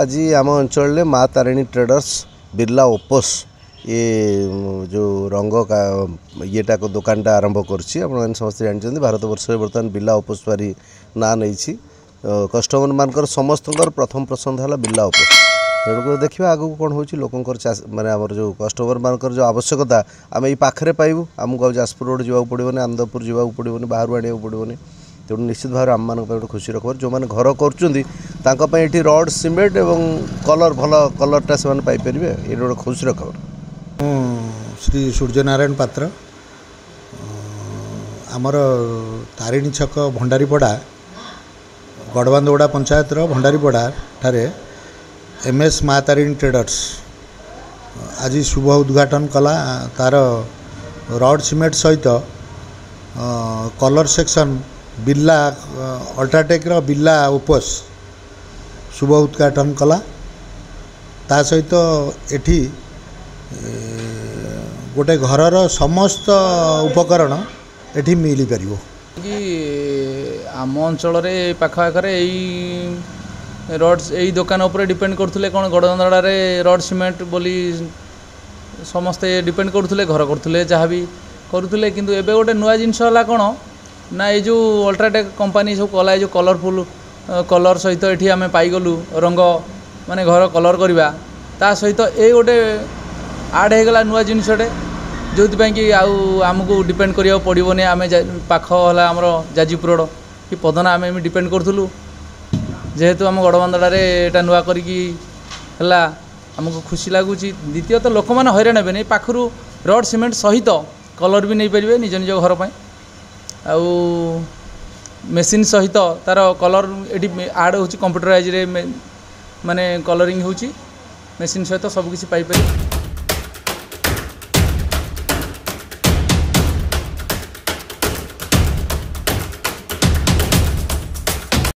आज आम अंचल माँ तारिणी ट्रेडर्स बिरला ओपोस ये जो रंग का येटा को दुकानटा आरंभ करछि आपन समस्त जानते भारत वर्ष बर्तमान बिरला ओपोस पारी ना नहीं कस्टमर मानकर समस्त प्रथम पसंद है बिरला ओपोस तेणुक देखा आगू कौन हो लोकंर माने आमर जो कस्टमर मानकर जो आवश्यकता आम ये पाखे पाइबू आमको जाजपुर रोड जावाक पड़ोनी आनंदपुर जावाक पड़ोनी बाहर आने पड़ोनी तेणु निश्चित भाव आम मान गोटे खुशी खबर जो मैंने घर कर रड सीमेंट और कलर भल कलरटा से पाइपर ये गोटे खुशी खबर। श्री सूर्यनारायण पात्र आमर तारिणी छक भंडारीपड़ा गड़बांदोड़ा पंचायत भंडारीपड़ा ठारे एमएस माँ तारिणी ट्रेडर्स आज शुभ उद्घाटन कला तार रड सीमेंट सहित colour section Birla UltraTech Birla ओपोस शुभ उद्घाटन कला ता सहित एठी गोटे घरर समस्त उपकरण एठी मिली परिबो कि आम अंचल पाखपाखे रड्स यही दुकान उपर डिपेंड करथुले कौन गड़बंदड़े रड सीमेंट बोली समस्ते डिपेंड करथुले घर करथुले जहाँ भी करुले किंतु एबे गोटे नुआ जिनस है कौन ना ये जो अल्ट्राटेक कंपनी सब कला जो कलरफुल कलर सहित ये आम पाइगलु रंग माने घर कलर करवा ता सहित ये गोटे आड होगला नुआ जिनसटे जो कि आमको डिपेंड करा पड़ोनी आम पाख है आमर जाजपुर रोड कि पदना आम डिपेंड करूँ जेहेतु आम गड़बंदड़े यहाँ नुआ करा आमको खुशी लगुच द्वितीय तो लोक मैंने हईराण हे पाखु रड सीमेंट सहित कलर भी नहीं पारे निज निज घर पर आउ मेसीन सहित तार कलर ये आड हो कंप्यूटराइज माने कलरिंग हो मेसीन सहित सबकिछि पाइपर।